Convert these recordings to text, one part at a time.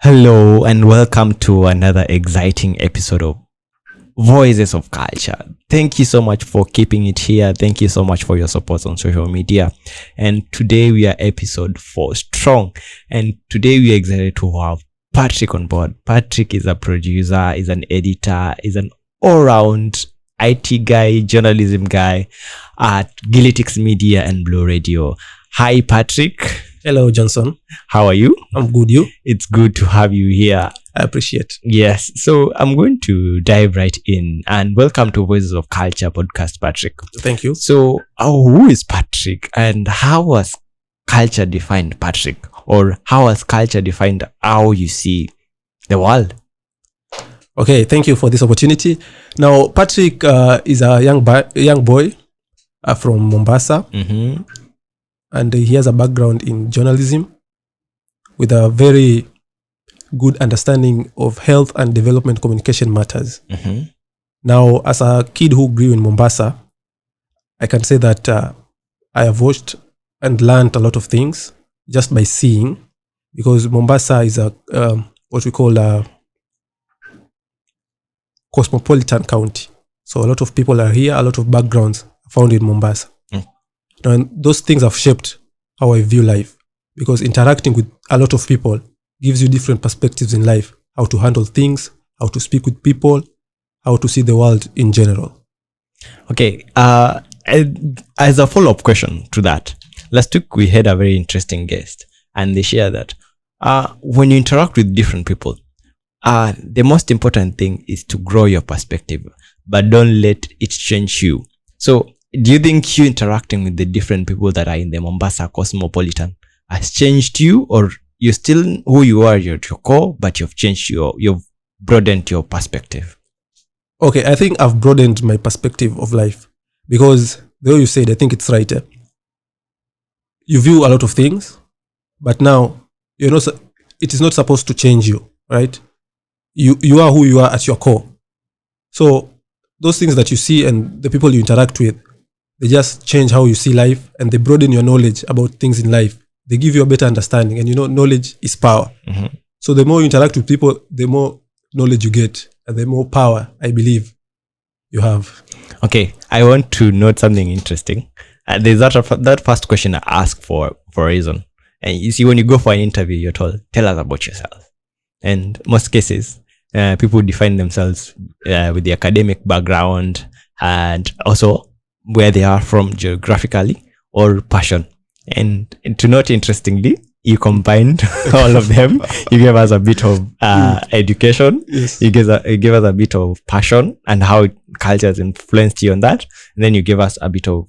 Hello and welcome to another exciting episode of Voices of Culture. Thank you so much for keeping it here. Thank you so much for your support on social media. And today we are episode 4 strong. And today we are excited to have Patrick on board. Patrick is a producer, is an editor, is an all-round IT guy, journalism guy at Gilitix Media and Blue Radio. Hi, Patrick. Hello, Johnson. How are you? I'm good. You? It's good to have you here. I appreciate. Yes. So I'm going to dive right in and welcome to Voices of Culture podcast, Patrick. Thank you. So who is Patrick and how has culture defined Patrick, or how has culture defined how you see the world? Okay. Thank you for this opportunity. Now, Patrick is a young boy from Mombasa. Mm-hmm. And he has a background in journalism with a very good understanding of health and development communication matters. Mm-hmm. Now, as a kid who grew in Mombasa, I can say that I have watched and learned a lot of things just by seeing, because Mombasa is a what we call a cosmopolitan county. So a lot of people are here, a lot of backgrounds are found in Mombasa. And those things have shaped how I view life, because interacting with a lot of people gives you different perspectives in life, how to handle things, how to speak with people, how to see the world in general. Okay. As a follow-up question to that, last week we had a very interesting guest and they shared that when you interact with different people, the most important thing is to grow your perspective, but don't let it change you. So do you think you interacting with the different people that are in the Mombasa cosmopolitan has changed you, or you're still who you are, you're at your core, but you've changed you've broadened your perspective? Okay, I think I've broadened my perspective of life, because the way you said, I think it's right. You view a lot of things, but now it is not supposed to change you, right? You are who you are at your core. So those things that you see and the people you interact with, they just change how you see life, and they broaden your knowledge about things in life. They give you a better understanding, and knowledge is power. Mm-hmm. So the more you interact with people, the more knowledge you get, and the more power, I believe, you have. Okay, I want to note something interesting. There's that first question I ask for a reason. And you see, when you go for an interview, you're told, tell us about yourself. And most cases, people define themselves with the academic background and also where they are from geographically or passion. And to note interestingly, you combined all of them. You gave us a bit of education. Yes. You gave us a bit of passion and how culture has influenced you on that. And then you gave us a bit of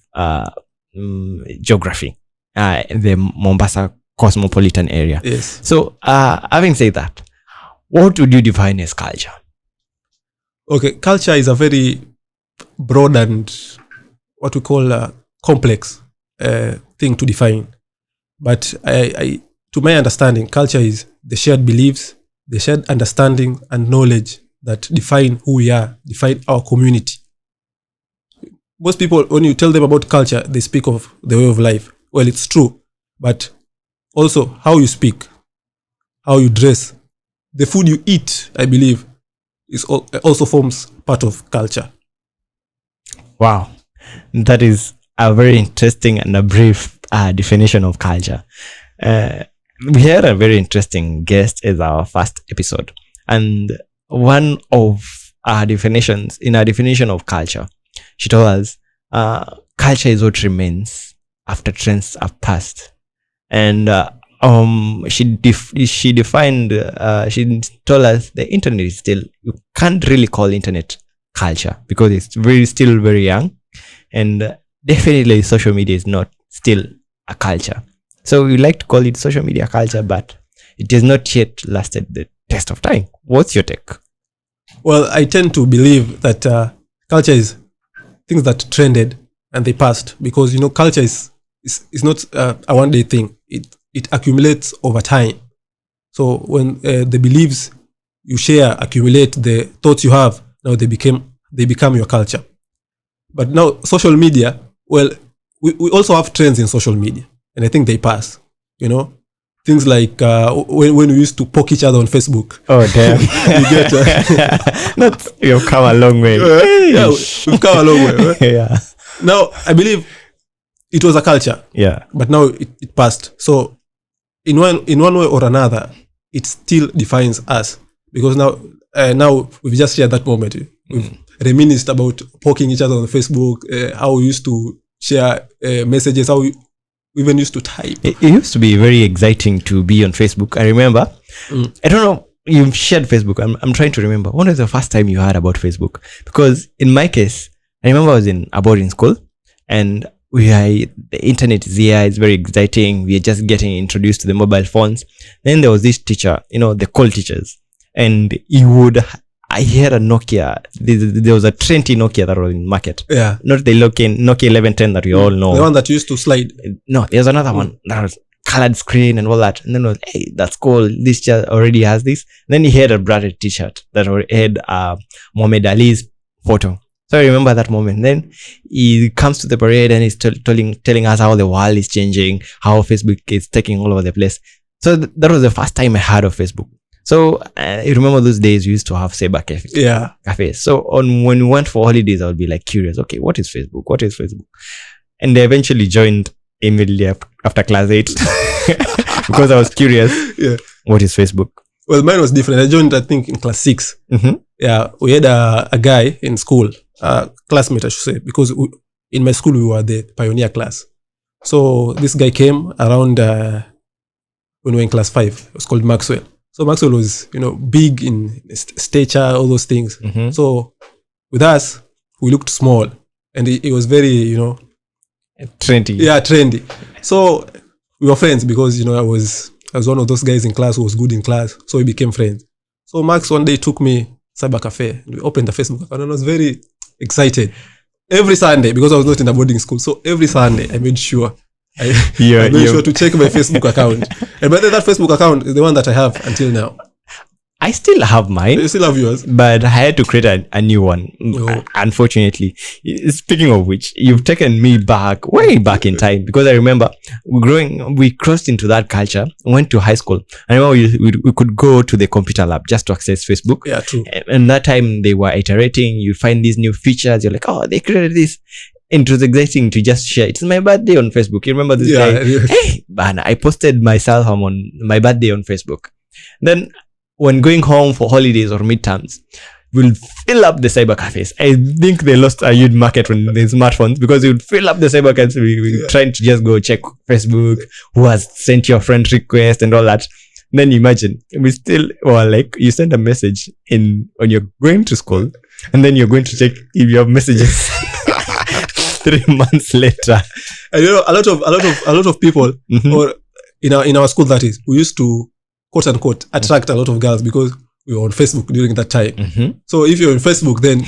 geography, the Mombasa cosmopolitan area. Yes. So having said that, what would you define as culture? Okay, culture is a very broad and what we call a complex thing to define. But I, to my understanding, culture is the shared beliefs, the shared understanding and knowledge that define who we are, define our community. Most people, when you tell them about culture, they speak of the way of life. Well, it's true, but also how you speak, how you dress, the food you eat, I believe, also forms part of culture. Wow. That is a very interesting and a brief definition of culture. We had a very interesting guest as our first episode. And one of our definitions, in our definition of culture, she told us, culture is what remains after trends are passed. And she defined, she told us the internet is still, you can't really call internet culture because it's still very young. And definitely social media is not still a culture. So we like to call it social media culture, but it has not yet lasted the test of time. What's your take? Well, I tend to believe that culture is things that trended and they passed, because culture is not a one-day thing. It accumulates over time. So when the beliefs you share accumulate, the thoughts you have, now they become your culture. But now social media, well, we also have trends in social media, and I think they pass. Things things like when we used to poke each other on Facebook. Oh damn! You get Not you've come a long way. yeah, we've come a long way. Right? Yeah, Now, I believe it was a culture, yeah, but now it passed. So, in one way or another, it still defines us because now we've just shared that moment. We've reminisced about poking each other on Facebook, how we used to share messages, how we even used to type. It used to be very exciting to be on Facebook. I remember. I don't know. You've shared Facebook. I'm trying to remember. When was the first time you heard about Facebook? Because in my case, I remember I was in a boarding school, and the internet is here. It's very exciting. We are just getting introduced to the mobile phones. Then there was this teacher, the call teachers, and I had a Nokia. There was a trendy Nokia that was in market. Yeah. Not the Nokia 1110 that we all know. The one that used to slide. No, there's another one that was colored screen and all that. And then it was, hey, that's cool. This child already has this. And then he had a branded t-shirt that had Muhammad Ali's photo. So I remember that moment. Then he comes to the parade and he's telling us how the world is changing, how Facebook is taking all over the place. So that was the first time I heard of Facebook. So you remember those days we used to have cyber cafes. So when we went for holidays, I would be like curious. Okay, what is Facebook? What is Facebook? And I eventually joined immediately after class 8 because I was curious. Yeah. What is Facebook? Well, mine was different. I joined, I think, in class 6. Mm-hmm. Yeah, we had a guy in school, a classmate, I should say, because in my school we were the pioneer class. So this guy came around when we were in class 5. It was called Maxwell. So Maxwell was, big in stature, all those things. Mm-hmm. So with us, we looked small, and it was very, trendy. Yeah, trendy. So we were friends because I was one of those guys in class who was good in class. So we became friends. So Max one day took me cyber cafe. We opened the Facebook account, and I was very excited. Every Sunday, because I was not in a boarding school, so every Sunday I made sure I made sure to check my Facebook account. And by the way, that Facebook account is the one that I have until now. I still have mine. You still have yours? But I had to create a new one. Oh. Unfortunately. Speaking of which, you've taken me way back in time, because I remember we crossed into that culture, went to high school. I remember we could go to the computer lab just to access Facebook. Yeah, true. And that time they were iterating. You find these new features. You're like, oh, they created this. And it was exciting to just share. It's my birthday on Facebook. You remember this guy? Yeah. Hey, man, I posted myself on my birthday on Facebook. Then when going home for holidays or midterms, we'll fill up the cyber cafes. I think they lost a huge market on the smartphones because you'd fill up the cyber cafes. We trying to just go check Facebook, who has sent your friend request and all that. Then imagine, we still, you send a message when you're going to school, and then you're going to check if you have messages 3 months later. And a lot of people, Mm-hmm. or in our school, that is, we used to, quote unquote, attract a lot of girls because we were on Facebook during that time. Mm-hmm. So if you're on Facebook, then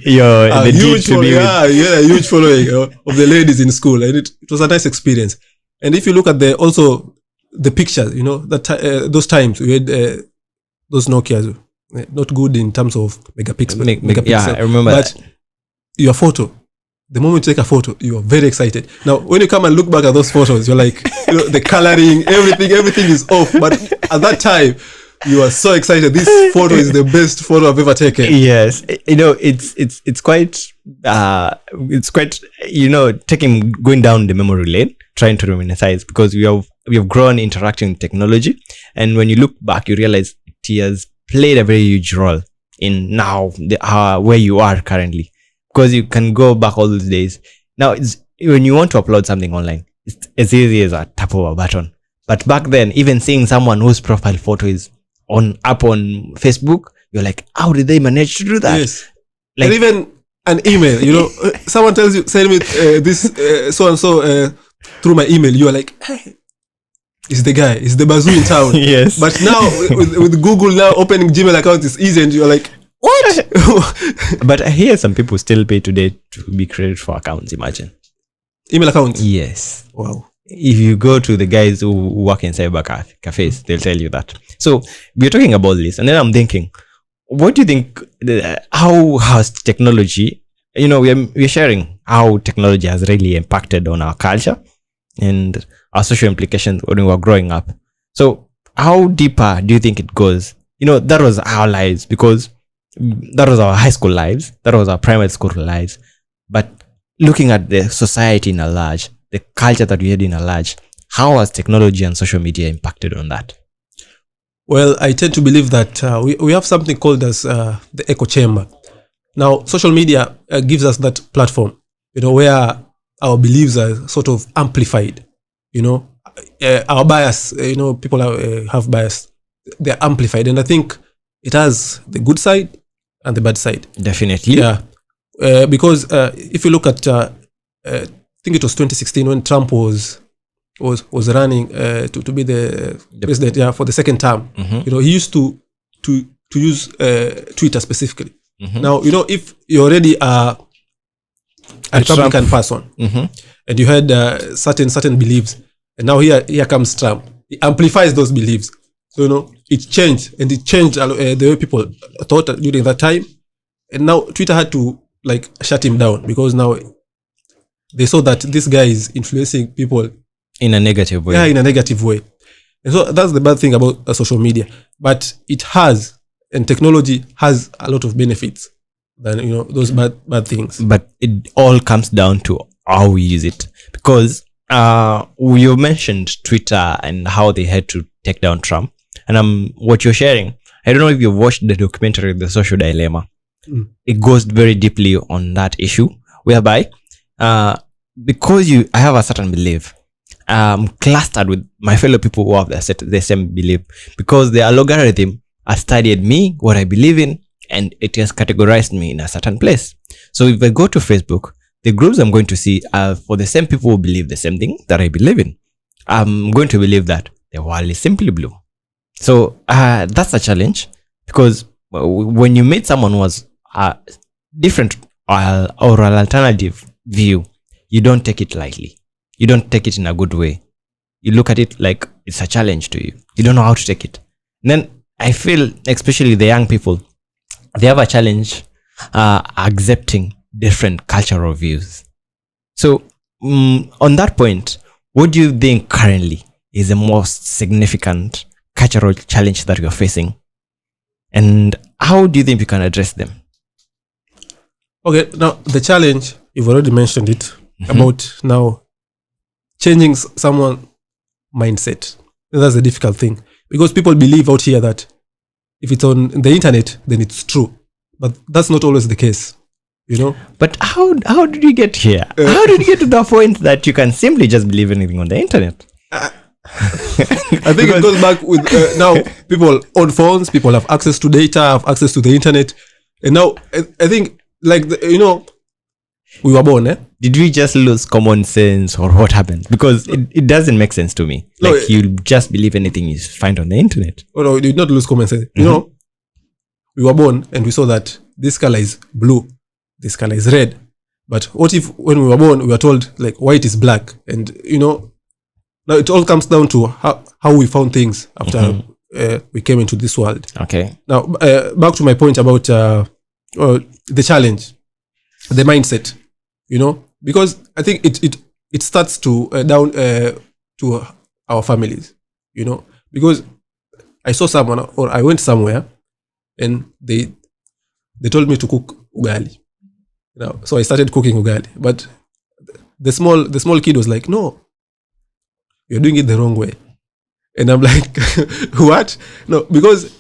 You're a huge following of the ladies in school, and it was a nice experience. And if you look at the pictures, those times we had those Nokias, not good in terms of megapixel. Yeah, I remember but that. your photo, the moment you take a photo, you are very excited. Now, when you come and look back at those photos, you're like, the coloring, everything is off. But at that time, you are so excited. This photo is the best photo I've ever taken. Yes, it's quite going down the memory lane, trying to reminisce, because we have grown interacting with technology, and when you look back, you realize it has played a very huge role in now where you are currently. Because you can go back all those days. Now, when you want to upload something online, it's as easy as a tap of a button. But back then, even seeing someone whose profile photo is up on Facebook, you're like, how did they manage to do that? Yes. And even an email, someone tells you, send me this so-and-so through my email. You are like, hey, it's the guy, it's the bazoo in town. Yes. But now, with Google now opening Gmail account is easy, and you're like, what? But I hear some people still pay today to be credited for accounts. Imagine. Email accounts? Yes. Wow. If you go to the guys who work in cyber cafes, they'll tell you that. So we're talking about this, and then I'm thinking, what do you think? How has technology? We're sharing how technology has really impacted on our culture and our social implications when we were growing up. So how deeper do you think it goes? That was our lives, because that was our high school lives, that was our primary school lives. But looking at the society in a large, the culture that we had in a large, how has technology and social media impacted on that? Well, I tend to believe that we have something called as the echo chamber. Now, social media gives us that platform, where our beliefs are sort of amplified. Our bias, people have bias. They're amplified. And I think it has the good side and the bad side. Definitely. Yeah. Because if you look at, I think it was 2016 when Trump was running to be the president, for the second term. Mm-hmm. He used to use Twitter specifically. Mm-hmm. Now, if you're already a Republican person, Mm-hmm. and you had certain beliefs, and now here comes Trump. He amplifies those beliefs. So it changed the way people thought during that time. And now Twitter had to shut him down, because now they saw that this guy is influencing people in a negative way. Yeah, in a negative way. And so that's the bad thing about social media. But and technology has a lot of benefits than those bad things. But it all comes down to how we use it, because you mentioned Twitter and how they had to take down Trump, and what you're sharing, I don't know if you've watched the documentary The Social Dilemma. It goes very deeply on that issue, whereby because I have a certain belief, clustered with my fellow people who have the same belief, because the algorithm has studied me, what I believe in, and it has categorized me in a certain place. So if I go to Facebook, the groups I'm going to see are for the same people who believe the same thing that I believe in. I'm going to believe that the world is simply blue. So that's a challenge, because when you meet someone who has a different or an alternative view, you don't take it lightly. You don't take it in a good way. You look at it like it's a challenge to you. You don't know how to take it. And then I feel, especially the young people, they have a challenge accepting different cultural views. So on that point, what do you think currently is the most significant cultural challenge that you're facing? And how do you think you can address them? Okay, now the challenge, you've already mentioned it, about now changing someone's mindset. That's a difficult thing, because people believe out here that if it's on the internet, then it's true. But that's not always the case, But how did you get here? How did you get to the point that you can simply just believe anything on the internet? I think it goes back with now people on phones, people have access to data, have access to the internet. And now I think we were born, Did we just lose common sense, or what happened? Because it doesn't make sense to me. You just believe anything you find on the internet. Oh no, we did not lose common sense. We were born and we saw that this color is blue, this color is red. But what if when we were born, we were told white is black? And now it all comes down to how we found things after we came into this world. Okay. Now back to my point about the challenge, the mindset. Because I think it starts to down to our families, because I saw someone, or I went somewhere and they told me to cook ugali. So I started cooking ugali, but the small kid was like, "No, you're doing it the wrong way." And I'm like, "What?" No, because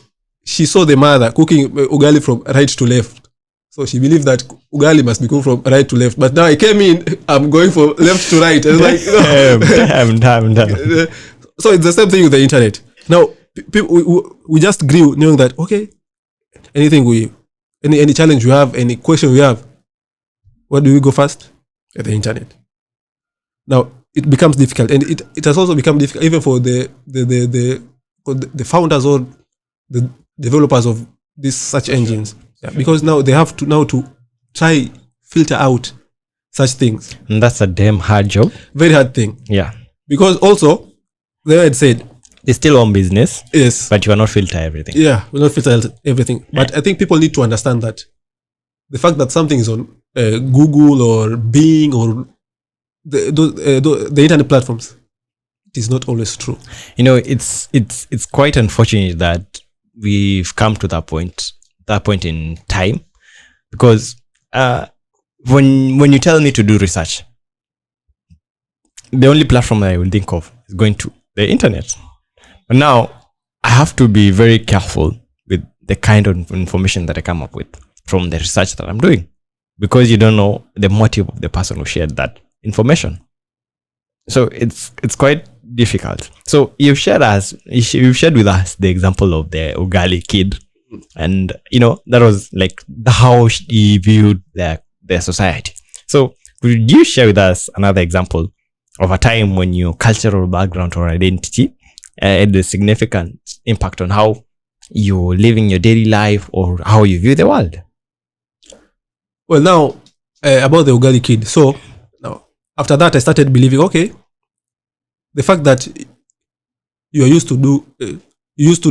she saw the mother cooking ugali from right to left. So she believed that ugali must be cooked from right to left. But now I came in, I'm going from left to right. And like, damn. So it's the same thing with the internet. Now, we just grew knowing that, okay, any challenge we have, any question we have, where do we go first? At the internet. Now, it becomes difficult. And it has also become difficult even for the founders or the developers of these search engines. Yeah, because now they have to try filter out such things. And that's a damn hard job. Very hard thing. Yeah. Because also, the way I said, they still own business. Yes. But you are not filter everything. Yeah, we not filter everything. But I think people need to understand that the fact that something is on Google or Bing or the internet platforms it is not always true. It's quite unfortunate that we've come to that point in time, because when you tell me to do research, the only platform that I will think of is going to the internet. But now I have to be very careful with the kind of information that I come up with from the research that I'm doing, because you don't know the motive of the person who shared that information. So it's quite difficult. So you've shared with us the example of the Ugali kid, and that was like how he viewed their society. So could you share with us another example of a time when your cultural background or identity had a significant impact on how you're living your daily life or how you view the world? Well, now about the Ugali kid. So now after that, I started believing, okay, the fact that you used to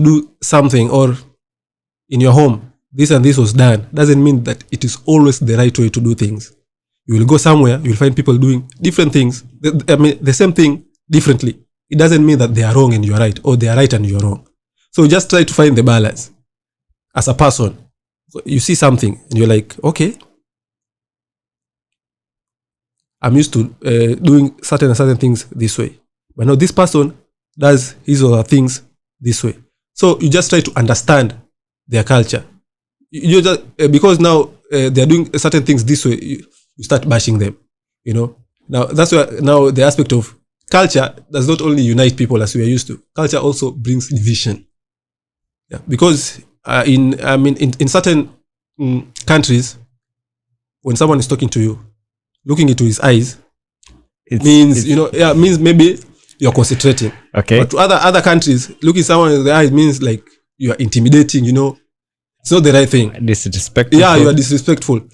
do something, or in your home this and this was done, doesn't mean that it is always the right way to do things. You will go somewhere, you will find people doing different things. The same thing differently. It doesn't mean that they are wrong and you are right, or they are right and you are wrong. So just try to find the balance as a person. So you see something and you're like, okay, I'm used to doing certain things this way, but now this person does his or her things this way. So you just try to understand their culture. You just because now they are doing certain things this way, you start bashing them. Now that's where now the aspect of culture does not only unite people as we are used to. Culture also brings division. Yeah, because in certain countries, when someone is talking to you, looking into his eyes, means maybe you're concentrating. Okay. But to other countries, looking someone in the eyes means like you are intimidating. It's not the right thing. Disrespectful. Yeah, you are disrespectful.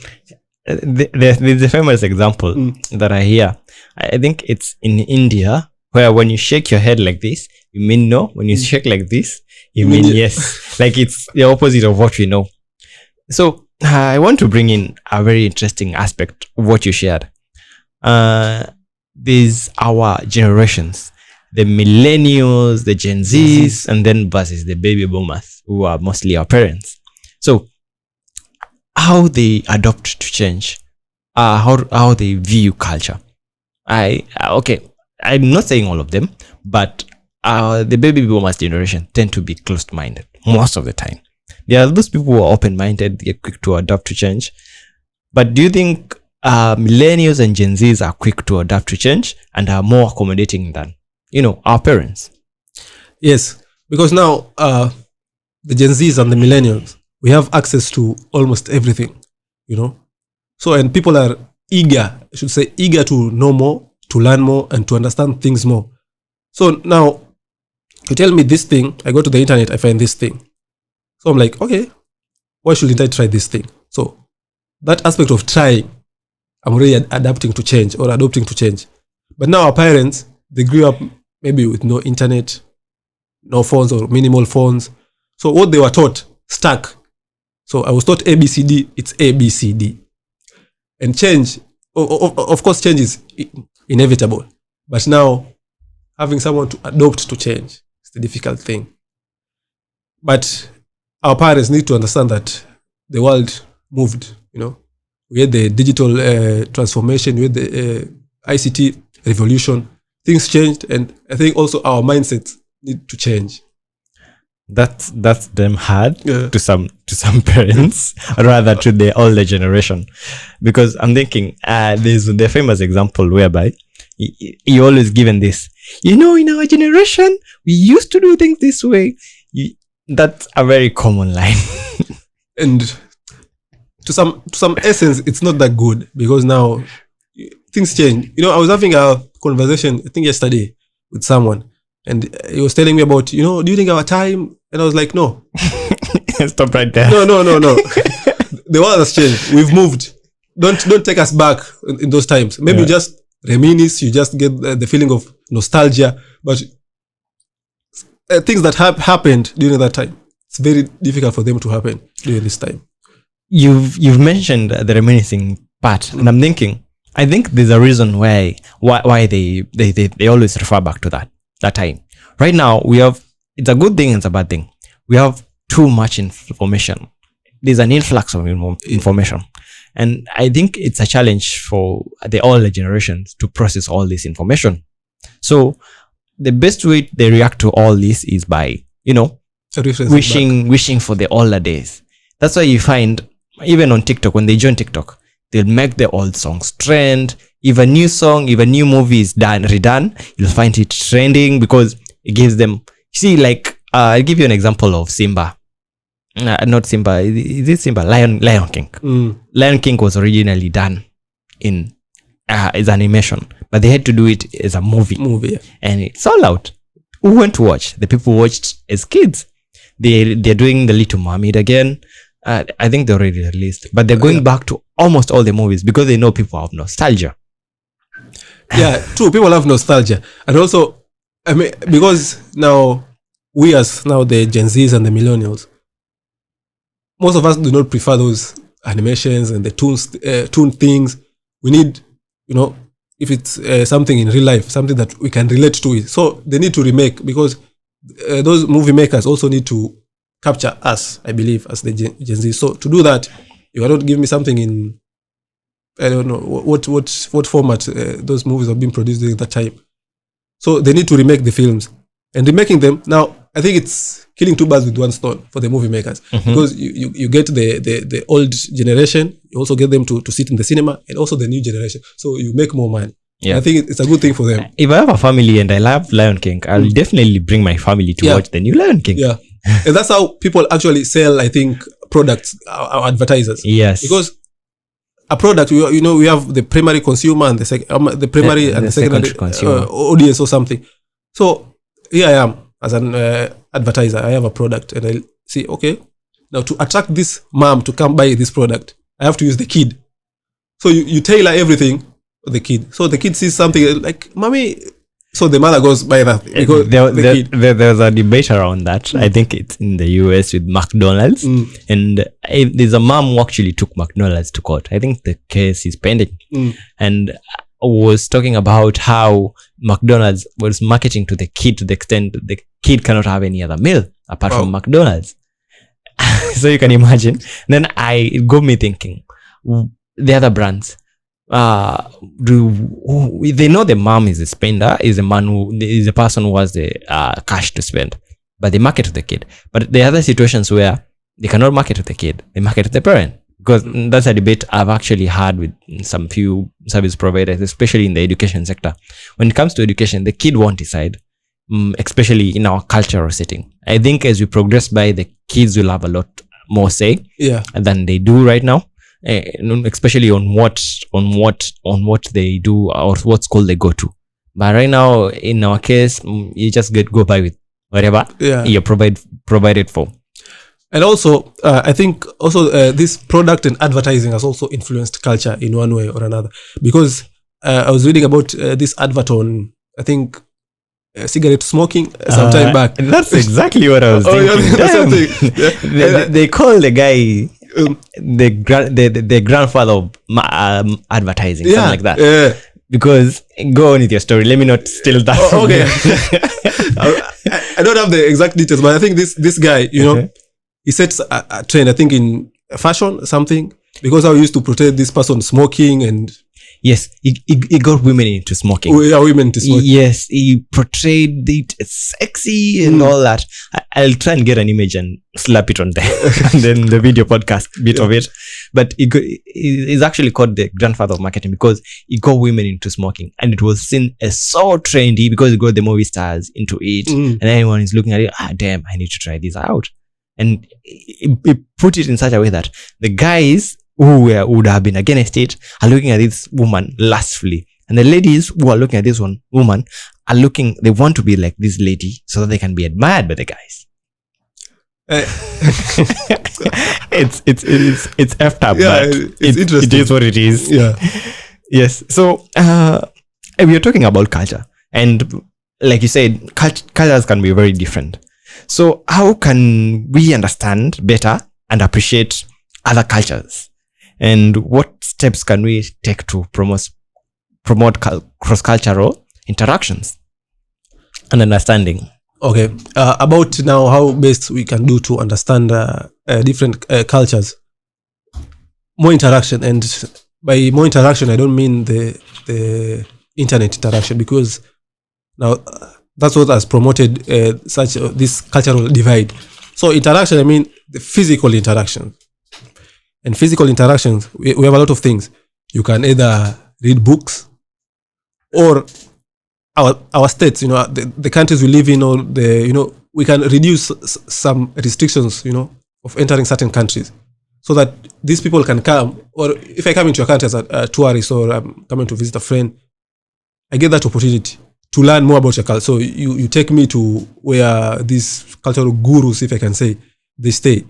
There's a famous example that I hear. I think it's in India, where when you shake your head like this, you mean no. When you shake like this, you mean yes. Like it's the opposite of what we know. So I want to bring in a very interesting aspect of what you shared. These our generations, the millennials, the Gen Zs, and then versus the baby boomers, who are mostly our parents. So how they adopt to change, how they view culture. I'm not saying all of them, but the baby boomers generation tend to be closed-minded most of the time. There are those people who are open-minded, they're quick to adapt to change. But do you think millennials and Gen Zs are quick to adapt to change and are more accommodating than our parents? Yes, because now the Gen Zs and the millennials, we have access to almost everything, So, and people are eager to know more, to learn more, and to understand things more. So now, you tell me this thing, I go to the internet, I find this thing. So I'm like, okay, why shouldn't I try this thing? So that aspect of trying, I'm already adapting to change or adopting to change. But now our parents, they grew up maybe with no internet, no phones or minimal phones. So what they were taught stuck. So I was taught ABCD, it's ABCD. And change, of course, change is inevitable. But now, having someone to adopt to change is the difficult thing. But our parents need to understand that the world moved, We had the digital transformation, we had the ICT revolution. Things changed, and I think also our mindsets need to change. That's them hard to some parents rather to the older generation, because I'm thinking there's the famous example whereby you always given this, in our generation we used to do things this way. That's a very common line. And to some essence, it's not that good, because now things change. I was having a conversation, I think yesterday, with someone, and he was telling me about, do you think our time? And I was like, no. Stop right there. No. The world has changed. We've moved. Don't take us back in those times. Maybe you just reminisce, you just get the feeling of nostalgia. But things that happened during that time, it's very difficult for them to happen during this time. You've mentioned the reminiscing part, and I'm thinking, I think there's a reason why they always refer back to that. that time. Right now, it's a good thing and it's a bad thing. We have too much information. There's an influx of information. And I think it's a challenge for the older generations to process all this information. So the best way they react to all this is by, wishing for the older days. That's why you find, even on TikTok, when they join TikTok, they'll make the old songs trend. If a new song, if a new movie is redone, you'll find it trending because it gives them, I'll give you an example of Simba. Not Simba. Is it Simba? Lion King. Lion King was originally done in as animation, but they had to do it as a movie. Yeah. And it's all out. Who went to watch? The people watched as kids. They're doing The Little Mermaid again. I think they already released, but they're going back to almost all the movies because they know people have nostalgia. Yeah, true. People have nostalgia, and also, because now the Gen Zs and the millennials, most of us do not prefer those animations and the tune things. We need, if it's something in real life, something that we can relate to it. So they need to remake, because those movie makers also need to capture us, I believe, as the Gen Z. So to do that, you cannot give me something in, I don't know what format those movies have been produced during that time. So they need to remake the films, and remaking them now, I think it's killing two birds with one stone for the movie makers, because you get the old generation, you also get them to sit in the cinema, and also the new generation, so you make more money. Yeah, I think it's a good thing for them. If I have a family and I love Lion King, I'll definitely bring my family to watch the new Lion King. Yeah, and that's how people actually sell, I think, products, our advertisers. Yes, because a product, we have the primary consumer and the primary and the secondary consumer audience or something. So here I am as an advertiser. I have a product, and I say, okay, now to attract this mom to come buy this product, I have to use the kid. So you tailor everything for the kid. So the kid sees something like, mommy, so the mother goes buy that. Because there's a debate around that. I think it's in the US with McDonald's, and there's a mom who actually took McDonald's to court. I think the case is pending, and was talking about how McDonald's was marketing to the kid to the extent the kid cannot have any other meal apart from McDonald's. So you can imagine. Then it got me thinking, the other brands, they know the mom is a spender, is a person who has the cash to spend, but they market to the kid. But there are other situations where they cannot market to the kid, they market to the parent. Because that's a debate I've actually had with some few service providers, especially in the education sector. When it comes to education, the kid won't decide, especially in our cultural setting. I think as we progress by, the kids will have a lot more say than they do right now, especially on what they do or what school they go to. But right now, in our case, you just go by with whatever you're provided for. And also, I think also this product and advertising has also influenced culture in one way or another. Because I was reading about this advert on, I think, cigarette smoking some time back. That's exactly what I was thinking. They call the guy the grandfather of advertising, something like that. Yeah. Because, go on with your story. Let me not steal that. Okay. I don't have the exact details, but I think this guy, he sets a trend, I think, in fashion, something, because I used to protect this person smoking, and yes, he got women into smoking. Women into smoking. Yes, he portrayed it as sexy and all that. I'll try and get an image and slap it on there, and then the video podcast bit of it. But he's actually called the grandfather of marketing because he got women into smoking, and it was seen as so trendy because he got the movie stars into it, and everyone is looking at it. Damn, I need to try this out. And he put it in such a way that the guys who would have been against it are looking at this woman lustfully, and the ladies who are looking at this woman are they want to be like this lady so that they can be admired by the guys. It's effed up, but it's interesting. It is what it is. Yeah. Yes. So we are talking about culture, and like you said, cultures can be very different. So how can we understand better and appreciate other cultures? And what steps can we take to promote cross-cultural interactions? and understanding. Okay. About now how best we can do to understand different cultures. More interaction, and by more interaction, I don't mean the internet interaction, because now that's what has promoted such this cultural divide. So interaction, I mean the physical interaction. And physical interactions, we have a lot of things. You can either read books, or our states, the countries we live in, or we can reduce some restrictions, of entering certain countries, so that these people can come. Or if I come into your country as a tourist, or I'm coming to visit a friend, I get that opportunity to learn more about your culture. So you take me to where these cultural gurus, if I can say, they stay.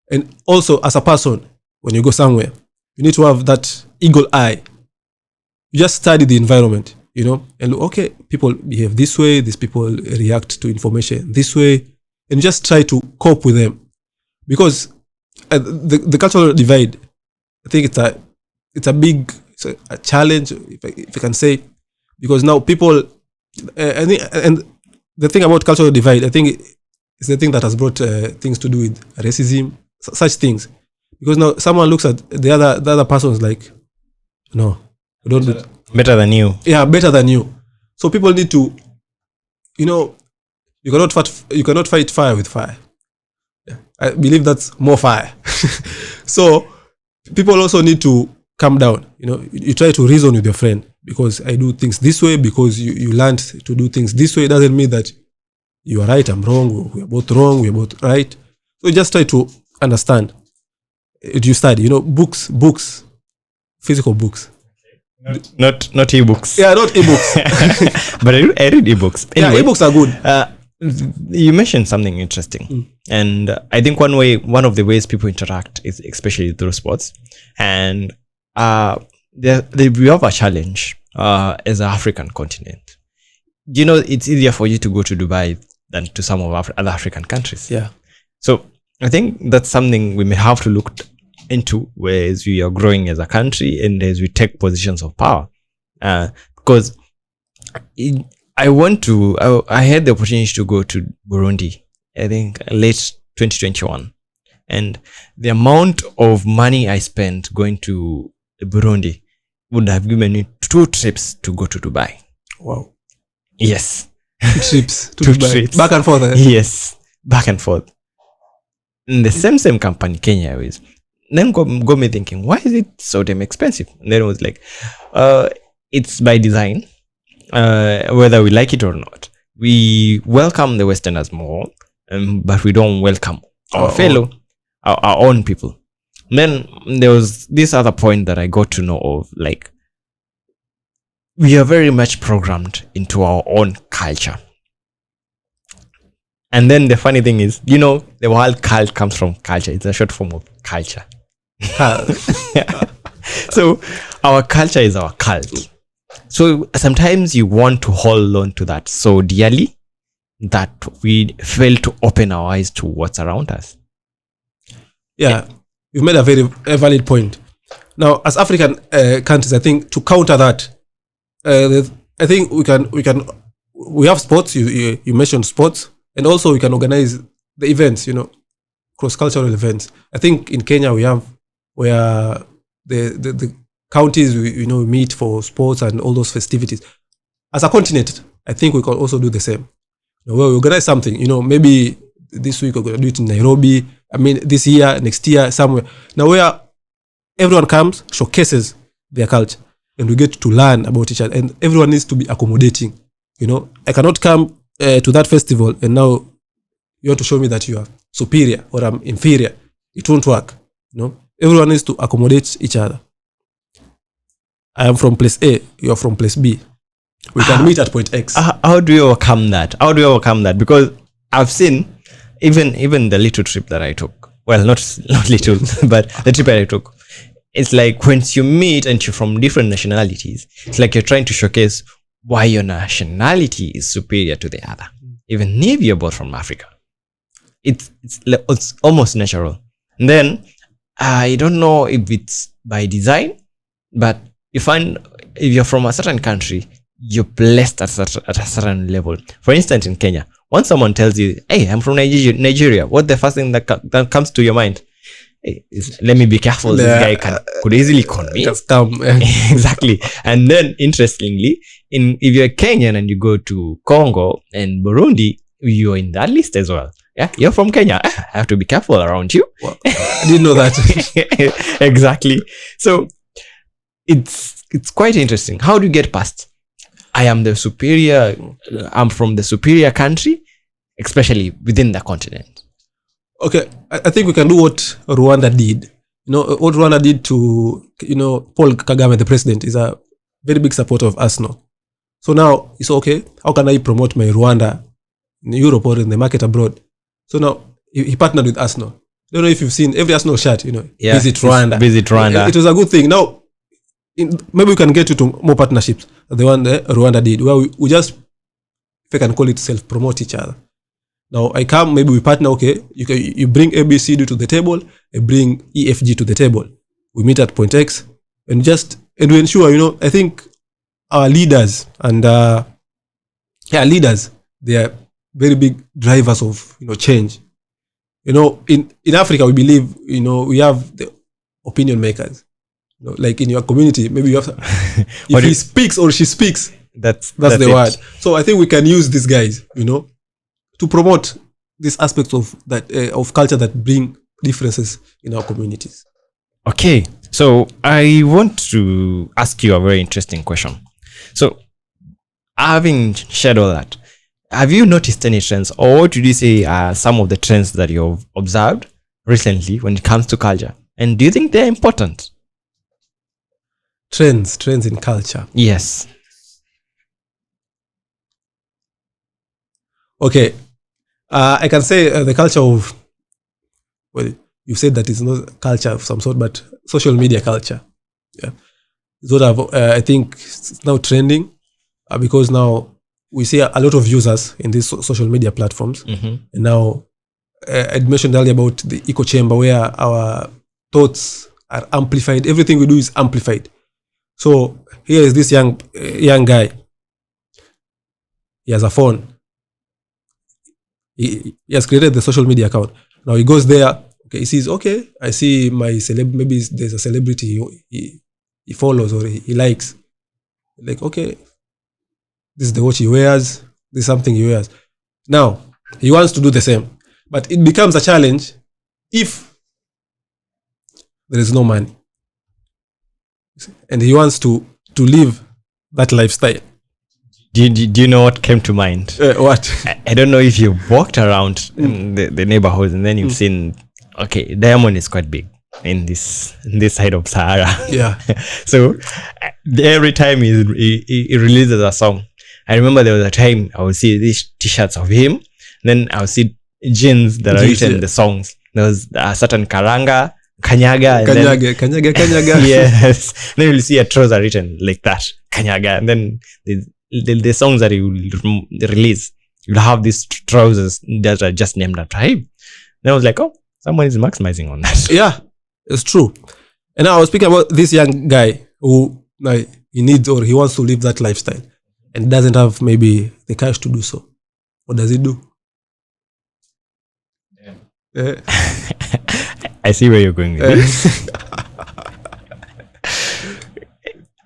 And also, as a person, when you go somewhere, you need to have that eagle eye. You just study the environment, and okay, people behave this way, these people react to information this way, and just try to cope with them. Because the cultural divide, I think it's a challenge, if I can say, because now people, I think, and the thing about cultural divide, I think, is the thing that has brought things to do with racism, such things. Because now someone looks at the other person's like, no, you don't do Better than you. yeah, better than you. So people need to, you cannot fight fire with fire. Yeah. I believe that's more fire. So people also need to calm down. You try to reason with your friend, because I do things this way, because you learned to do things this way. It doesn't mean that you are right, I'm wrong, we're both wrong, we're both right. So just try to understand. You study, books, physical books. Not ebooks. Yeah, not ebooks. But I read ebooks. Anyway, yeah, ebooks are good. You mentioned something interesting, and I think one of the ways people interact is especially through sports, and we have a challenge as an African continent. It's easier for you to go to Dubai than to some of other African countries. Yeah. So I think that's something we may have to look into as we are growing as a country and as we take positions of power, because I had the opportunity to go to Burundi, I think late 2021, and the amount of money I spent going to Burundi would have given me 2 trips to go to Dubai. Wow. Yes. 2 trips to 2 Dubai. trips. Back and forth. Yes, back and forth. In the same company, Kenya Airways. Then got me thinking, why is it so damn expensive? And then it was like, it's by design, whether we like it or not. We welcome the Westerners more, but we don't welcome our own people. And then there was this other point that I got to know of, like, we are very much programmed into our own culture. And then the funny thing is, the word cult comes from culture. It's a short form of culture. So our culture is our cult. So sometimes you want to hold on to that so dearly that we fail to open our eyes to what's around us. Yeah, you've made a very valid point. Now, as African countries, I think to counter that, I think we have sports. You mentioned sports, and also we can organize the events. Cross-cultural events. I think in Kenya we have where the counties we meet for sports and all those festivities. As a continent, I think we can also do the same. Where we organize something, maybe this week we're going to do it in Nairobi. I mean, this year, next year, somewhere. Now where everyone comes, showcases their culture, and we get to learn about each other. And everyone needs to be accommodating. I cannot come to that festival and now you want to show me that you are superior or I'm inferior. It won't work. Everyone needs to accommodate each other. I am from place A, you are from place B. We can meet at point X. How do you overcome that? Because I've seen even the little trip that I took. Well, not little, but the trip that I took. It's like once you meet and you're from different nationalities, it's like you're trying to showcase why your nationality is superior to the other. Even if you're both from Africa. It's almost natural. And then I don't know if it's by design, but you find if you're from a certain country, you're blessed at a certain level. For instance, in Kenya, once someone tells you, hey, I'm from Nigeria, what the first thing that comes to your mind? Hey, let me be careful. This guy could easily con me. Exactly. And then, interestingly, if you're Kenyan and you go to Congo and Burundi, you're in that list as well. Yeah, you're from Kenya. I have to be careful around you. Well, I didn't know that. Exactly. So it's quite interesting. How do you get past? I'm from the superior country, especially within the continent. Okay, I think we can do what Rwanda did. What Rwanda did to, Paul Kagame, the president, is a very big supporter of Arsenal. So now it's okay. How can I promote my Rwanda in Europe or in the market abroad? So now he partnered with Arsenal. I don't know if you've seen every Arsenal shirt, visit Rwanda. Visit Rwanda. It was a good thing. Now, maybe we can get to more partnerships. The one that Rwanda did, where we just, if I can call it, self-promote each other. Now, I come, maybe we partner, okay, you bring ABCD to the table, I bring EFG to the table. We meet at point X, and we ensure, I think our leaders and, leaders, they are very big drivers of, change. In Africa, we believe, we have the opinion makers. Like in your community, maybe you have, if he speaks or she speaks, that's the word. So I think we can use these guys, to promote these aspects of that of culture that bring differences in our communities. Okay, so I want to ask you a very interesting question. So, having shared all that, have you noticed any trends, or what would you say are some of the trends that you've observed recently when it comes to culture? And do you think they're important? Trends in culture. Yes. Okay. I can say the culture of, well, you said that it's not culture of some sort, but social media culture. Yeah. It's what I think it's now trending because now we see a lot of users in these social media platforms. Mm-hmm. And now I'd mentioned earlier about the echo chamber where our thoughts are amplified. Everything we do is amplified. So here is this young guy. He has a phone. He has created the social media account. Now he goes there. Okay, he sees, okay, I see my maybe there's a celebrity he follows or he likes. Like, okay, this is the watch he wears. This is something he wears. Now, he wants to do the same. But it becomes a challenge if there is no money. And he wants to live that lifestyle. Do you know what came to mind? What? I don't know if you've walked around the neighborhoods and then you've seen, okay, Diamond is quite big in this side of Sahara. Yeah. So every time he releases a song, I remember there was a time I would see these t-shirts of him, then I would see jeans that are written in the songs. There was a certain Kanyaga. Yes. Then you'll see a trouser written like that, Kanyaga. And then the songs that he will release, you'll have these trousers that are just named after him. Then I was like, oh, someone is maximizing on that. Yeah, it's true. And I was speaking about this young guy who he needs or he wants to live that lifestyle and doesn't have maybe the cash to do so. What does he do? I see where you're going with this.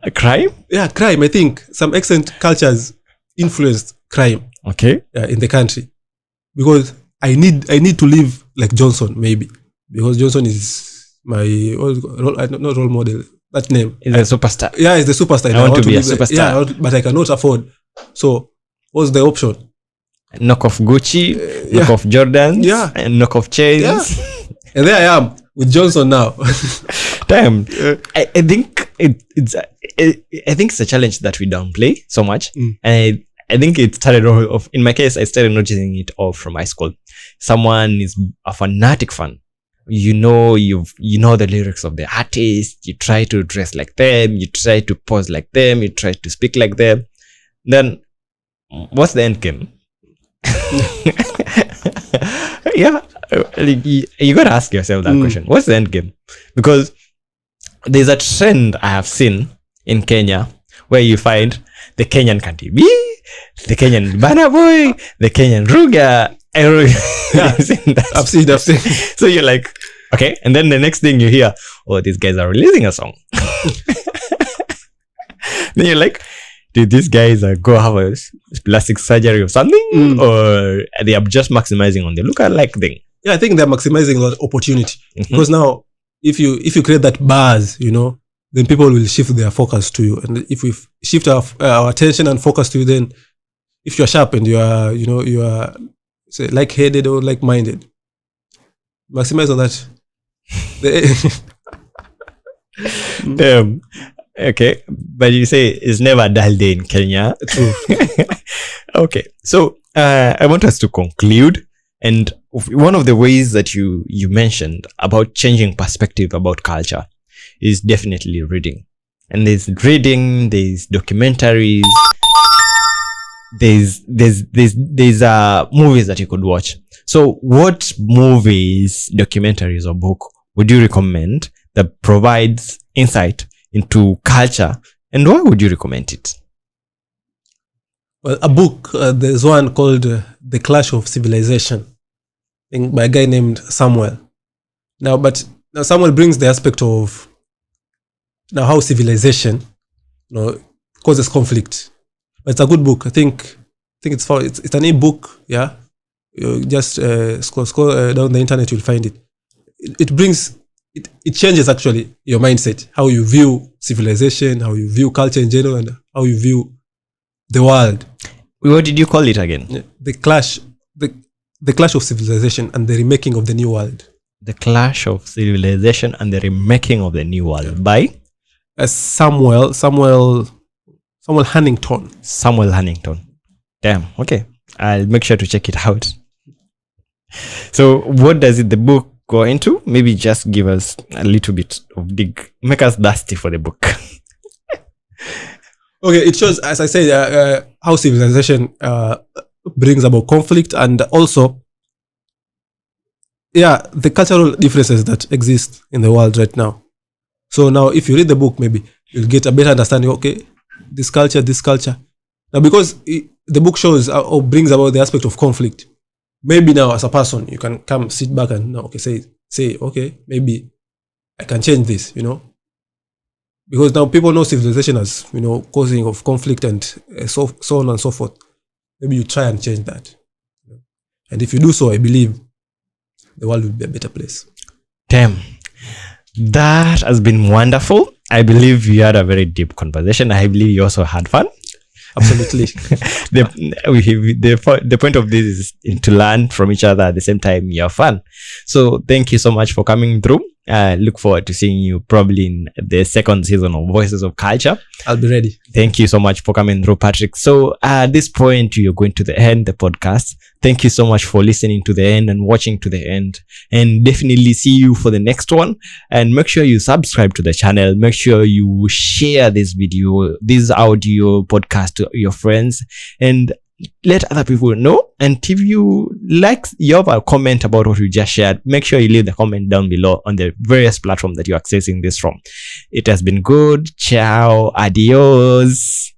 A crime? Yeah, crime. I think some accent cultures influenced crime. Okay. In the country, because I need to live like Johnson, maybe because Johnson is my not role model. That name is a superstar. Yeah, he's the superstar. I want to be a superstar. Yeah, but I cannot afford. So, what's the option? Knock off Gucci, knock off Jordans, and knock off chains. Yeah. And there I am with Johnson now. Damn. I think it's a challenge that we downplay so much. And I think it started off, in my case, I started noticing it all from high school. Someone is a fanatic fan. You know the lyrics of the artist. You try to dress like them. You try to pose like them. You try to speak like them. Then, what's the end game? Yeah, you gotta ask yourself that question. What's the end game? Because there's a trend I have seen in Kenya where you find the Kenyan Kantibi, the Kenyan Bana Boy, the Kenyan Ruga. Yeah. I've seen. So you're like, okay. And then the next thing you hear, oh, these guys are releasing a song. Then you're like, did these guys go have a plastic surgery or something? Or they are just maximizing on the look-alike thing? Yeah, I think they're maximizing that opportunity. Because now, if you create that buzz, then people will shift their focus to you. And if we shift our attention and focus to you, then if you're sharp and you are say like-headed or like-minded, maximize on that. Okay, but you say it's never a dull day in Kenya. True. Okay, so I want us to conclude, and one of the ways that you mentioned about changing perspective about culture is definitely reading. And there's reading, there's documentaries, there's movies that you could watch. So what movies, documentaries, or book would you recommend that provides insight into culture, and why would you recommend it? Well, a book, there's one called The Clash of Civilization, I think by a guy named Samuel. Now Samuel brings the aspect of how civilization causes conflict. But it's a good book. I think it's an e-book. Yeah, you just scroll down the internet, you'll find it. It brings it changes actually your mindset, how you view civilization, how you view culture in general, and how you view the world. What did you call it again? The clash of civilization and the remaking of the new world. The Clash of Civilization and the Remaking of the New World by Samuel Huntington. Samuel Huntington. Damn. Okay, I'll make sure to check it out. So, what does the book go into? Maybe just give us a little bit of make us thirsty for the book. Okay, it shows, as I said, how civilization brings about conflict, and also, the cultural differences that exist in the world right now. So now, if you read the book, maybe you'll get a better understanding. Okay, this culture. Now, because the book shows or brings about the aspect of conflict, maybe now as a person, you can come sit back and say, okay, maybe I can change this, because now people know civilization as, causing of conflict and so on and so forth. Maybe you try and change that. And if you do so, I believe the world will be a better place. Damn. That has been wonderful. I believe you had a very deep conversation. I believe you also had fun. Absolutely. The point of this is to learn from each other at the same time. You have fun. So thank you so much for coming through. Look forward to seeing you probably in the second season of Voices of Culture. I'll be ready. Thank you so much for coming through, Patrick. So at this point, you're going to the end, the podcast. Thank you so much for listening to the end and watching to the end. And definitely see you for the next one. And make sure you subscribe to the channel. Make sure you share this video, this audio podcast to your friends. And let other people know. And if you have a comment about what you just shared, make sure you leave the comment down below on the various platforms that you're accessing this from. It has been good. Ciao. Adios.